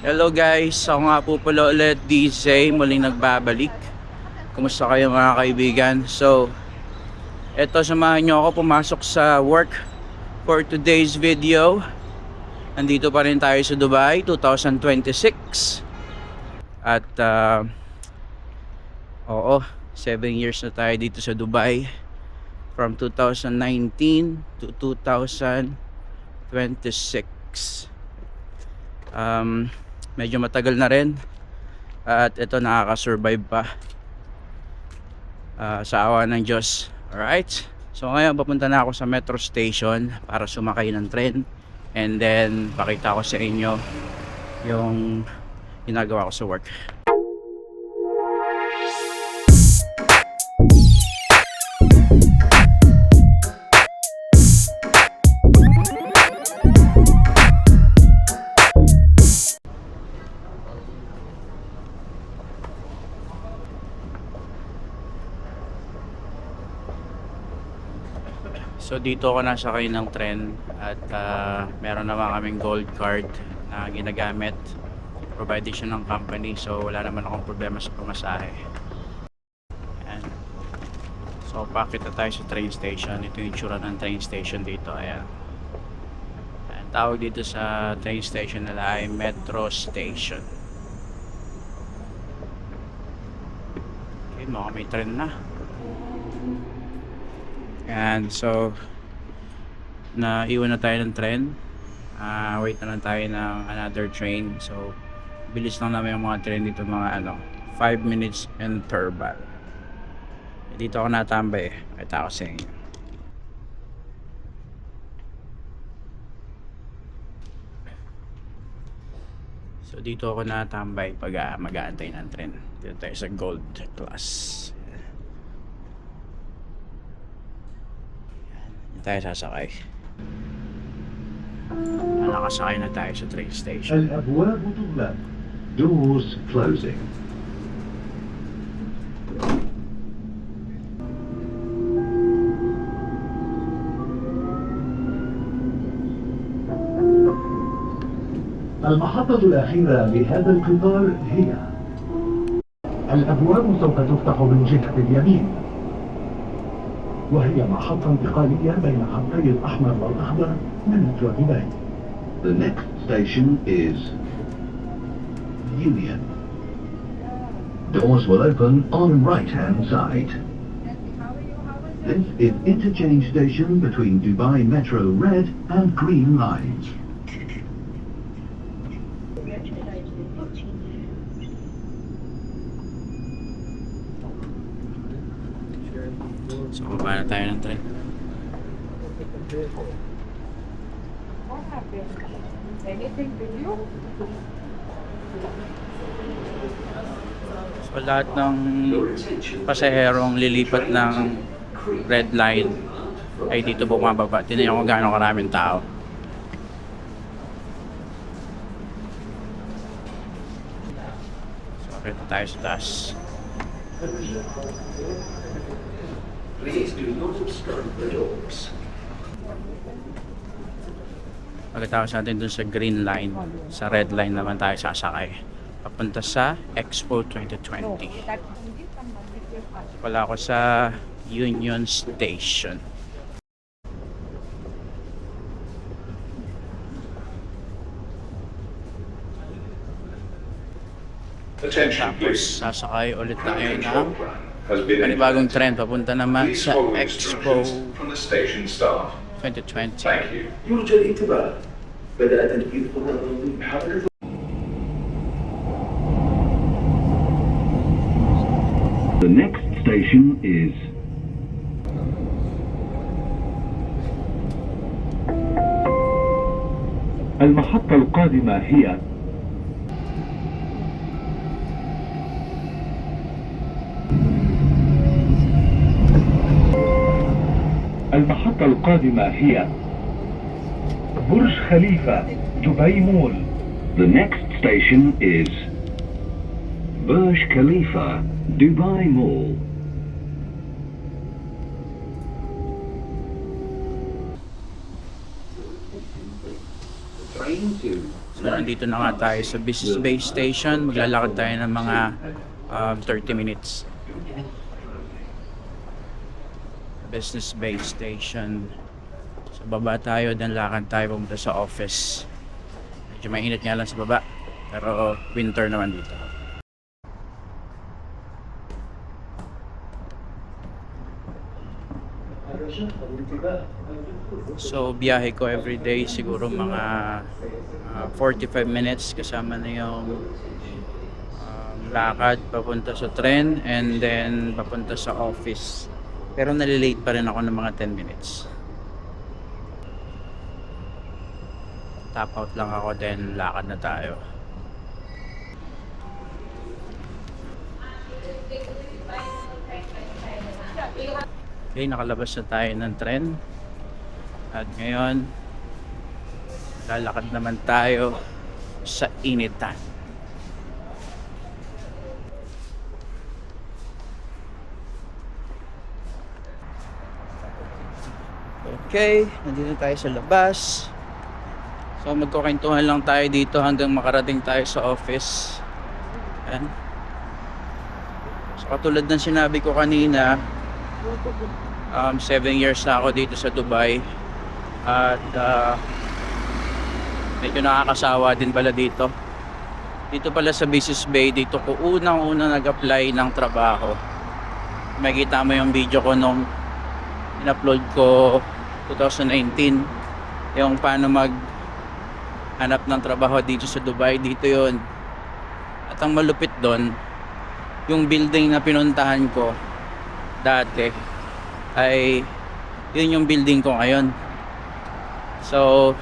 Hello guys, ako nga po pala ulit DJ, muling nagbabalik. Kumusta kayo mga kaibigan? So, eto samahan nyo ako pumasok sa work for today's video. Nandito pa rin tayo sa Dubai 2026. At oo, 7 years na tayo dito sa Dubai. From 2019 to 2026. Medyo matagal na rin. At ito nakaka-survive pa sa awa ng Diyos. Alright, so ngayon papunta na ako sa metro station para sumakay ng tren. And then pakita ko sa inyo yung ginagawa ko sa work. So dito ako nasakay ng tren at meron naman kaming gold card na ginagamit. Provided siya ng company, so wala naman akong problema sa pamasahe. Ayan. So paakit na tayo sa train station. Ito yung itsura ng train station dito. Ayan. Ayan. Tawag dito sa train station nila ay Metro Station. Okay, mukhang may tren na. And so naiwan na tayo ng tren. Wait na lang tayo ng another train. So bilis lang naman yung mga tren dito, mga 5 minutes interval. Dito ako natambay. Kita ko sa inyo. So dito ako natambay pag mag-aantay ng tren. Dito tayo sa gold class. Tayo sasakay. Nakasakay na tayo sa train station. الأبواب تغلق. Doors closing. المحطة الأخيرة لهذا القطار هي الأبواب سوف تفتح من جهة اليمين، وهي محطة انتقالية بين خطي الأحمر والأخضر من مترو دبي. The next station is Union. Doors will open on right-hand side. This is interchange station between Dubai Metro Red and Green lines. So baba na tayo ng tren. What happened? Anything with you? So lahat ng pasaherong lilipat ng red line ay dito bumababa. Tingnan nyo kung gaano karaming tao. So akit tayo sa taas. Please do not obstruct the doors. Pagkatapos natin dun sa green line, sa red line naman tayo sasakay. Papunta sa Expo 2020. Wala ako sa Union Station. Attention Tapos please. sasakay ulit tayo Your ng program has been panibagong implemented. tren papunta naman Please sa follow Expo instructions from the station staff. 2020. Thank you. يرجى الانتباه. بدأت الإنفراد بحركة The next station is المحطة القادمة هي المحطة القادمة هي برج خليفة دبي مول. The next station is Burj Khalifa, Dubai Mall. Train to So nandito na nga tayo sa Business Bay Station. Maglalakad tayo ng mga 30 minutes. Business Bay Station. So baba tayo, then lakad tayo pumunta sa office. Medyo mainit nga lang sa baba, pero winter naman dito. So biyahe ko everyday siguro mga 45 minutes, kasama na yung lakad papunta sa tren and then papunta sa office. Pero nalilate pa rin ako ng mga 10 minutes. Top out lang ako, then lakad na tayo. Okay, nakalabas na tayo ng tren. At ngayon, lalakad naman tayo sa initan. Okay, nandito tayo sa labas. So magkukwentuhan lang tayo dito hanggang makarating tayo sa office. Ayan. So katulad ng sinabi ko kanina, 7 years na ako dito sa Dubai. At medyo nakakasawa din pala dito. Dito pala sa Business Bay, dito ko unang-una nag-apply ng trabaho. Makikita mo yung video ko nung in-upload ko 2019, yung paano hanap ng trabaho dito sa Dubai. Dito yon. At ang malupit doon, yung building na pinuntahan ko dati ay yun yung building ko ngayon. So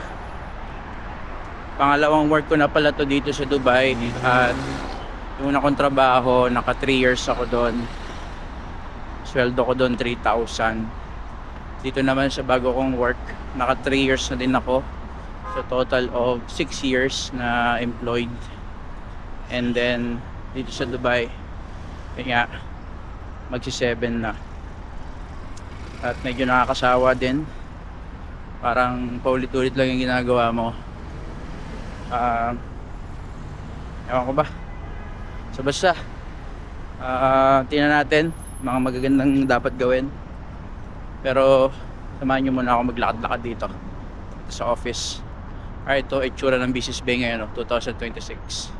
pangalawang work ko na pala to dito sa Dubai. At yung una kong trabaho, naka 3 years ako doon. Sweldo ko doon 3,000. Dito naman sa bago kong work, naka 3 years na din ako. So total of 6 years na employed. And then dito sa Dubai, kaya magsi-7 na. At medyo nakakasawa din. Parang paulit-ulit lang yung ginagawa mo. Ewan ko ba. So basta tingnan natin mga magagandang dapat gawin. Pero samahan nyo muna ako maglakad-lakad dito sa office. Alright, ito itsura ng Business Bay ngayon, 2026.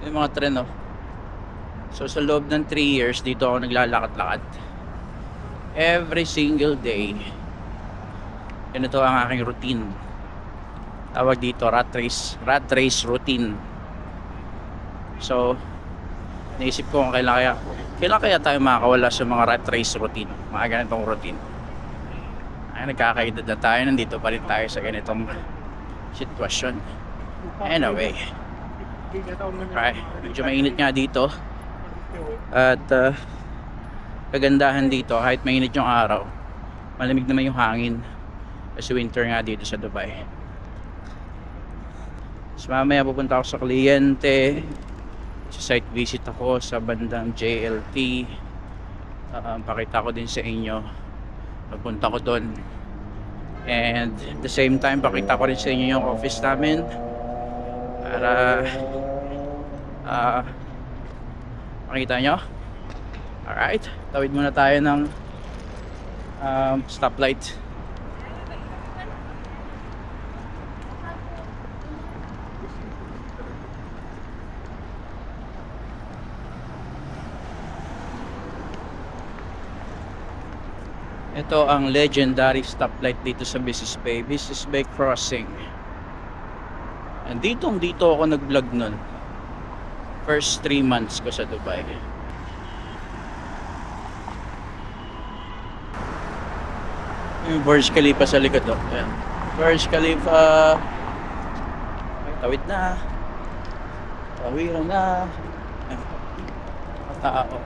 Yung mga tren, oh. So sa loob ng 3 years dito ako naglalakad-lakad every single day. Ganito ang aking routine. Tawag dito rat race routine. So naisip ko kung kailan kaya tayo makakawala sa mga rat race routine, mga ganitong routine. Ay, nagkakaedad na tayo, nandito pa rin tayo sa ganitong sitwasyon. Anyway, okay, medyo mainit nga dito. At kagandahan dito, kahit mainit yung araw, malamig naman yung hangin kasi winter nga dito sa Dubai. So mamaya pupunta ako sa kliyente, sa site visit ako sa bandang JLT. Pakita ko din sa inyo, pupunta ko doon. And at the same time, pakita ko rin sa inyo yung office namin para makita nyo. Alright, tawid muna tayo ng stoplight. Ito ang legendary stoplight dito sa Business Bay Crossing. And dito ako nag-vlog nun. First 3 months ko sa Dubai. Yung Burj Khalifa sa likod, oh. Ayan. Burj Khalifa. May tawid na. Tawiran na. Ayan. Tao.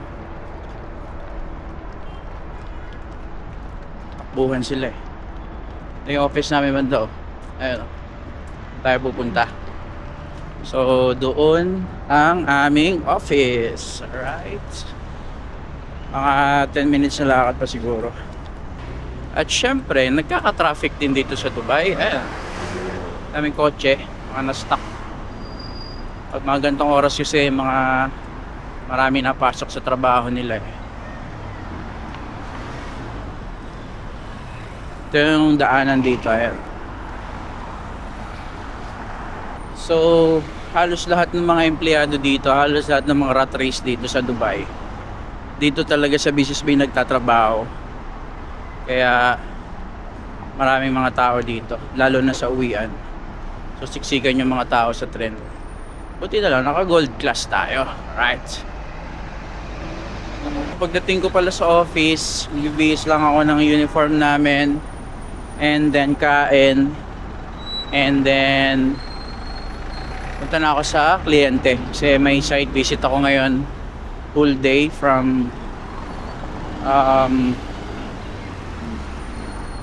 Takbuhan sila eh. Ito yung office namin banda, oh. Ayan, oh. Tayo pupunta. So, doon ang aming office. Alright. Mga 10 minutes na lakad pa siguro. At syempre, nagkaka-traffic din dito sa Dubai. Ayan. Daming kotse, mga na-stuck. Pag mga gantong oras kasi, marami napasok sa trabaho nila eh. Ito yung daanan dito. Ayan. So, halos lahat ng mga empleyado dito, halos lahat ng mga rat race dito sa Dubai, dito talaga sa Business Bay nagtatrabaho. Kaya maraming mga tao dito, lalo na sa uwian. So siksikan yung mga tao sa tren. Buti na lang, naka gold class tayo. Right. Pagdating ko pala sa office, bibihis lang ako ng uniform namin, and then kain, and then punta na ako sa kliyente kasi may site visit ako ngayon full day from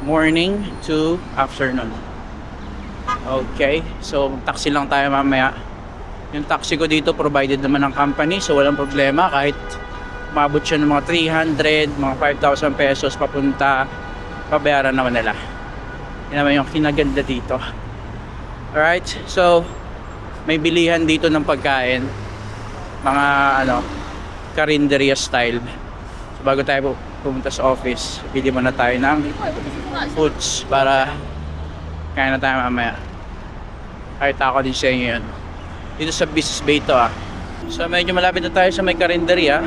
morning to afternoon. Okay, so taxi lang tayo mamaya. Yung taxi ko dito provided naman ng company, so walang problema kahit umabot siya ng mga 300, mga 5,000 pesos papunta, pabayaran naman nila. Yan naman yung kinaganda dito. Alright, so may bilihan dito ng pagkain, mga karinderya style. So bago tayo pumunta sa office, bili muna tayo ng foods para kain na tayo mamaya. Kahit ako din sa inyo yun. Dito sa Business Bay to ah. So medyo malapit na tayo sa may karinderya.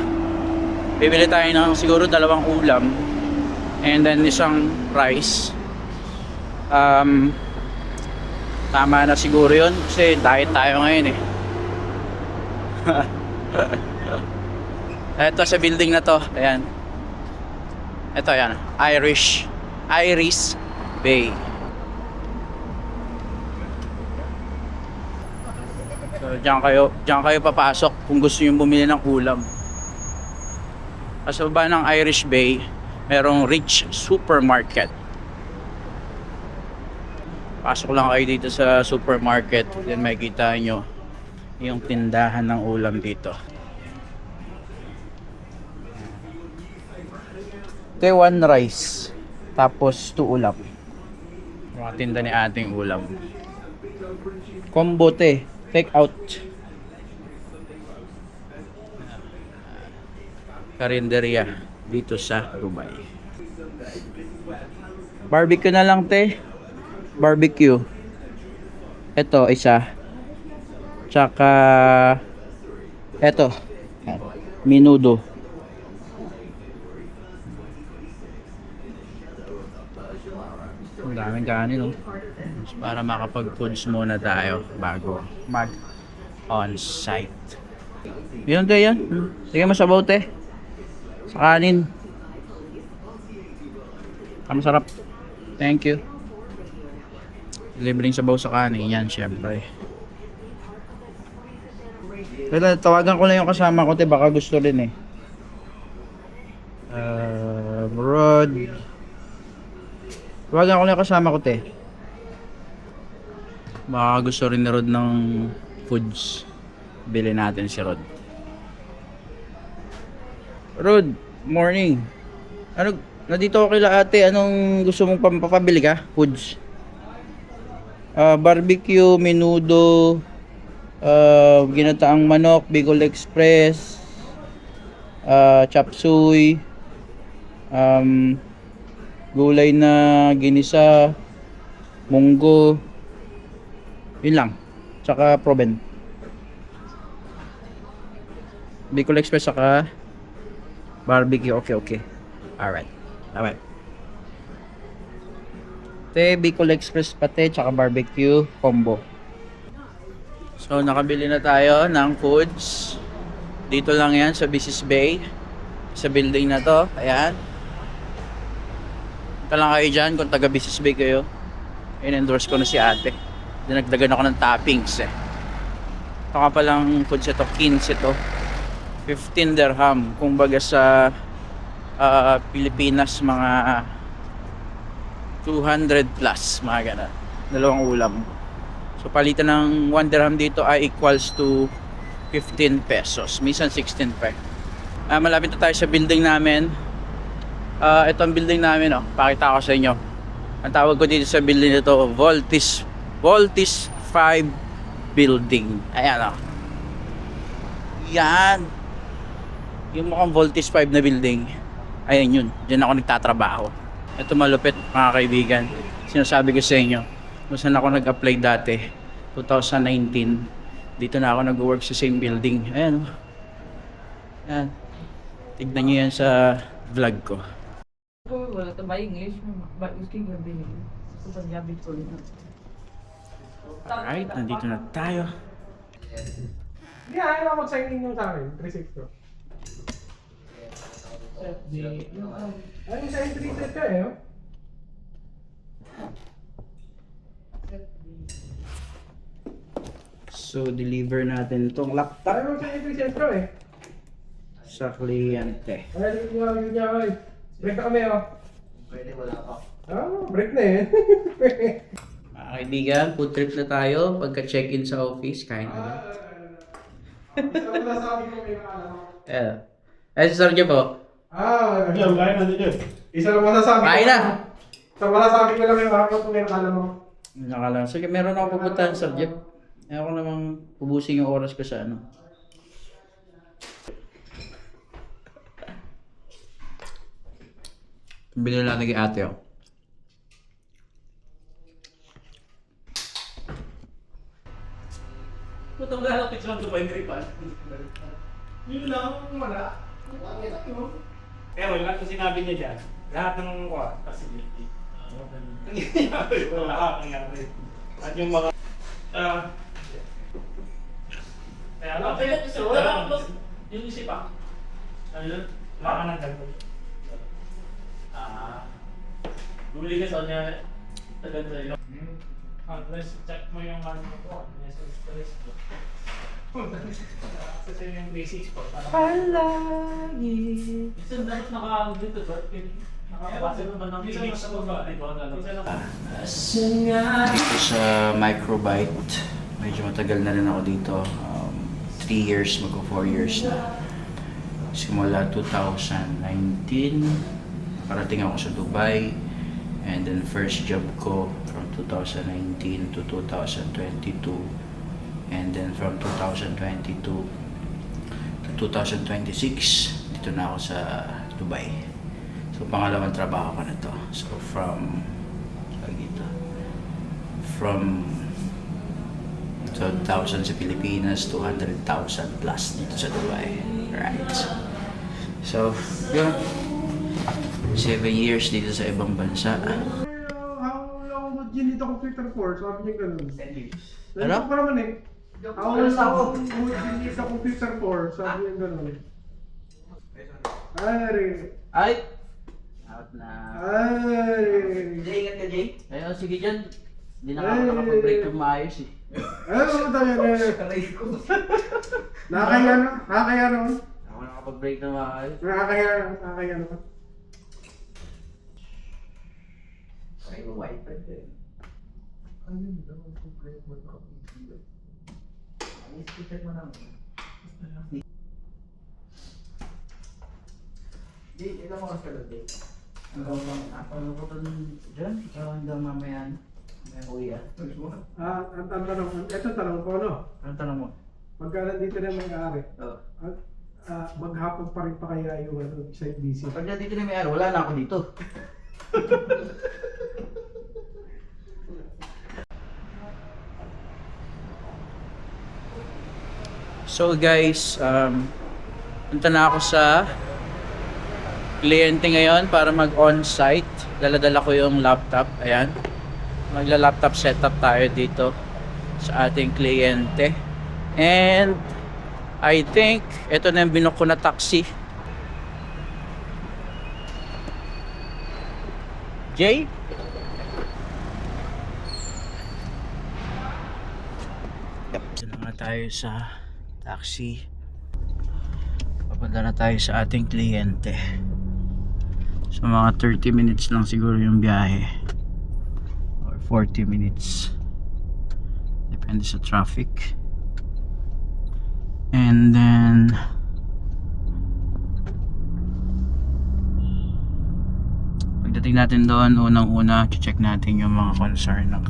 Bibili tayo ng siguro 2 ulam and then isang rice. Tama na siguro yun kasi diet tayo ngayon eh. Ito sa building na to, ayan. Ito yan, Iris Bay. So diyan kayo papasok kung gusto niyo bumili ng ulam. Sa baba ng Irish Bay, merong Rich Supermarket. Pasok lang kayo dito sa supermarket, then makikita nyo yung tindahan ng ulam dito. Ito 1 rice, tapos 2 ulam. Mga tinda ni ating ulam. Combo te, take out. Karinderya dito sa Dubai. Barbecue na lang te. Barbecue. Ito isa. Tsaka ito. Menudo. Ang daming kanin, no? Para makapag-foods muna tayo bago mag on-site. Yun tayo yan. Sige, masabaw te. Sa kanin. Masarap. Thank you. Libreng sabaw sa kanin. Yan, syempre. Pero tawagan ko lang yung kasama ko, te. Baka gusto rin eh. Rod. Tawagan ko lang yung kasama ko, te. Baka gusto rin ni Rod ng foods. Bili natin si Rod. Rod, morning. Nandito ako kila ate. Anong gusto mong papabili ka? Foods. Barbecue, menudo, ginataang manok, Bicol Express, chop suey, gulay na ginisa, munggo, yun lang. Tsaka proben. Bicol Express saka barbecue. Okay. Alright. Te, Bicol Express pate, tsaka barbecue combo. So, nakabili na tayo ng foods. Dito lang yan sa Business Bay. Sa building na to. Ayan. Ito lang kayo dyan kung taga Business Bay kayo. In-endorse ko na si ate. Dinagdagan ako ng toppings eh. Ito nga palang foods ito. 15 ito. 15 dirham. Kung baga sa Pilipinas, mga 200 plus, mga ganun. 2 ulam. So palitan ng 1 dirham dito ay equals to 15 pesos. Minsan 16 pa. Malapit na tayo sa building namin. Ito ang building namin, oh. Pakita ko sa inyo. Ang tawag ko dito sa building nito, Voltis 5 building. Ayan, oh. Yan. Yung mukhang Voltis 5 na building. Ayan yun. Diyan ako nagtatrabaho. Ito malupit, mga kaibigan. Sinasabi ko sa inyo, kung saan ako nag-apply dati, 2019. Dito na ako nag-work sa same building. Ayan, oh. Ayan. Tignan nyo yan sa vlog ko. बोला तो भाई इंग्लिश में उसकी कर देंगे तो पंजाबी थोड़ी ना Alright, nandito na tayo. Hindi, ayaw na mag-sign in yung sa akin. 360. Ay, sa entry set ka eh. Oh. So, deliver natin itong laptop Ayaw mo sa entry set ka eh. sa kliyente. Ay, yun niya eh. Break na kami oh. Pwede, wala pa. Break na eh. Mga kaibigan, food trip na tayo. Pagka check-in sa office, kain na. Isa mo nasabi ko may nakala mo. Si Sergio po. Diyan, kain na dito. Isa lang masasabi ko. Kain na! Isa masasabi ko lang yung ako kung may nakala mo. Nakala. Sige, meron ako pupuntahan sa Sergio. Ayaw ko namang ubusin yung oras ko sa ano. Binili natin kay ate, oh. Putang wala ng picture ng Dubai Gripan. Yun lang, wala. Kaya wala kung sinabi niya dyan, lahat ng facility. Lahat nangyari. At yung mga... Kaya lang, wala akong yung isip pa. Ano yun? Wala ka ng gagawin. Bumili ka sa kanya, tagal na yun. Check mo yung ano ko, stress ko. Kasi yung basics po. Palagi Minsan dapat naka-dito ba? Nakabasa naman ng Phoenix ko ba? Dito sa Microbite, medyo matagal na rin ako dito. 3 years, magko 4 years na. Simula 2019, parating ako sa Dubai. And then first job ko from 2019 to 2022. And then from 2022 to 2026, dito na ako sa Dubai. So pangalawang trabaho ko na to. So from 2,000 sa Pilipinas, 200,000 plus dito sa Dubai. Right. So, yun. 7 years dito sa ibang bansa. How long would you need a computer for? Sabi niya ganun. 10 years. Ano? Nandito pa naman eh. How long would you need a computer for? Sabi niya ganun. Ay, Ay! Out na. ay. Ingat ka, Jay. Ayun, sige dyan. Hindi na ako nakapag-break ng maayos eh. Ay, ano tayo na? Nakakaya na? Nakakaya naman? Ako nakapag-break ng maayos. Nakakaya naman? Ay, wifi din. Ayun daw, problema mo na kapitila. Speaker mo naman. Di, ilang oras ka doon, Ano ko doon dyan? Hanggang mamaya may uwi yan. Ang tanong, ito tanong ko, no? Anong tanong mo? Pagka nandito na may-ari, Oh. maghapon pa rin pa kaya yung site visit? Pag nandito na may araw, wala na ako dito. So guys, punta na ako sa kliyente ngayon para mag-on-site. Dala-dala ko yung laptop. Ayan. Magla-laptop setup tayo dito sa ating kliyente. And I think ito na yung binook ko na taxi. Jay? Yep. Ito na nga tayo sa taxi. Papunta na tayo sa ating kliyente. So mga 30 minutes lang siguro yung biyahe. Or 40 minutes. depende sa traffic. And then pagdating natin doon, unang-una check natin yung mga concern ng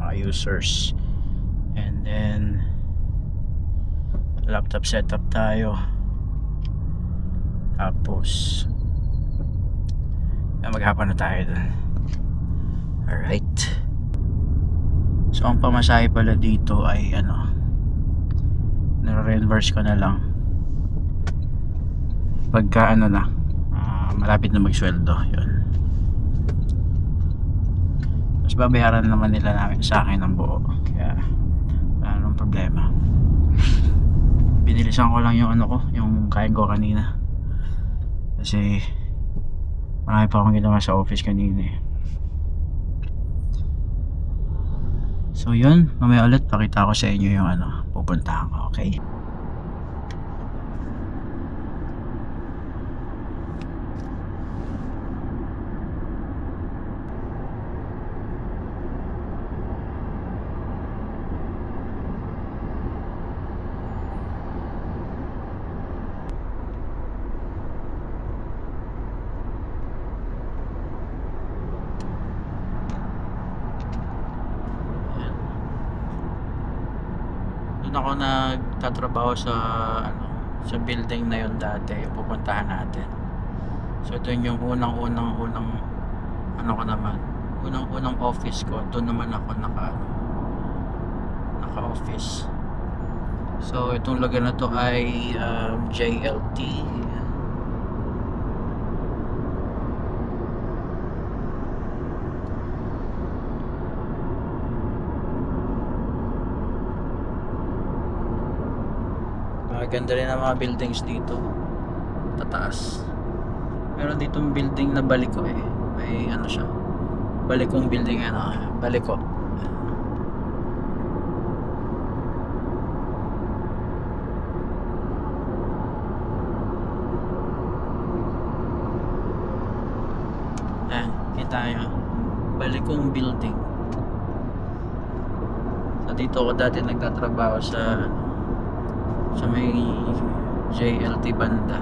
mga users. And then laptop setup tayo. Tapos maghapon na tayo doon. Alright. So ang pamasahe pala dito ay nare-reimburse ko na lang pagka malapit na magsweldo. Yun. Mas babayaran naman nila sa akin ng buo. Kaya wala nang problema. Binilisan ko lang yung yung kain ko kanina. Kasi marami pa akong ginawa sa office kanina eh. So yun, mamaya ulit pakita ko sa inyo yung pupuntahan ko, okay? Ako nagtatrabaho sa sa building na yun dati, yung pupuntahan natin. So doon yung unang office ko. Doon naman ako naka-office. So itong lugar na to ay JLT. Ganda rin ang mga buildings dito. Tataas. Meron ditong building na baliko eh. May siya. Balikong building baliko. Kita nyo. Balikong building. So dito ako dati nagtatrabaho sa may JLT banda.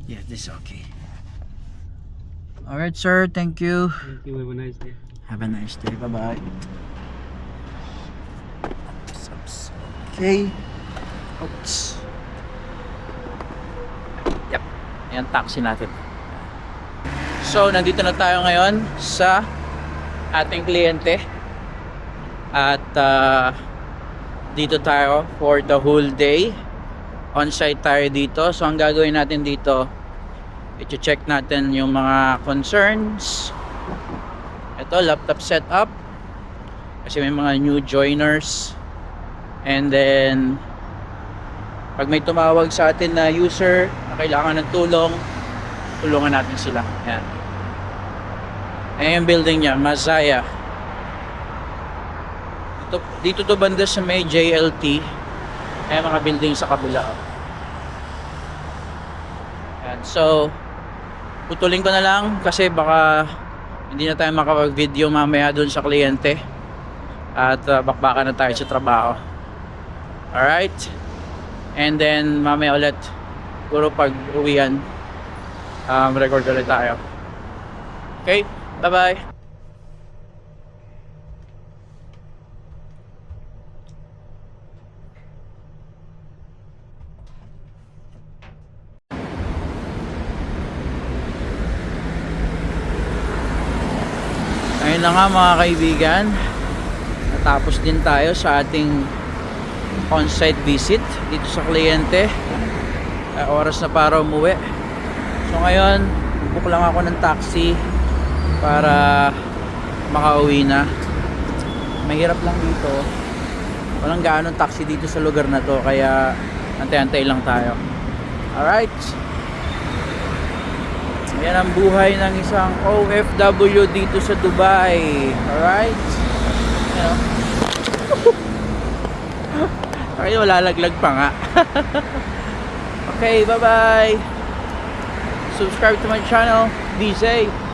Yeah, this is okay. Alright sir, thank you. Thank you, have a nice day. Have a nice day, bye bye. Okay. Oops. Yep, ayan taxi natin. So, nandito na tayo ngayon sa ating kliyente. At dito tayo for the whole day. On-site tayo dito. So ang gagawin natin dito, i-check natin yung mga concerns. Ito, laptop setup. Kasi may mga new joiners. And then pag may tumawag sa atin na user na kailangan ng tulong, tulungan natin sila. Ayan. Ayan yung building niya, Masaya. Dito to banda sa may JLT. Ay mga building sa kabila. Ayan. So putulin ko na lang kasi baka hindi na tayo makapag-video mamaya dun sa kliyente. At bakbakan na tayo sa trabaho. Alright. And then mamaya ulit puro pag uwian record ulit tayo. Okay, bye bye. Ayun na nga mga kaibigan, natapos din tayo sa ating on-site visit dito sa kliyente. Oras na para umuwi. So ngayon, book lang ako ng taxi para makauwi na. Mahirap lang dito. Walang gaanong taxi dito sa lugar na to, kaya antay-antay lang tayo. Alright. Yan ang buhay ng isang OFW dito sa Dubai. Alright? You know? Ay, lalaglag pa nga. Okay, bye-bye. Subscribe to my channel. DJ.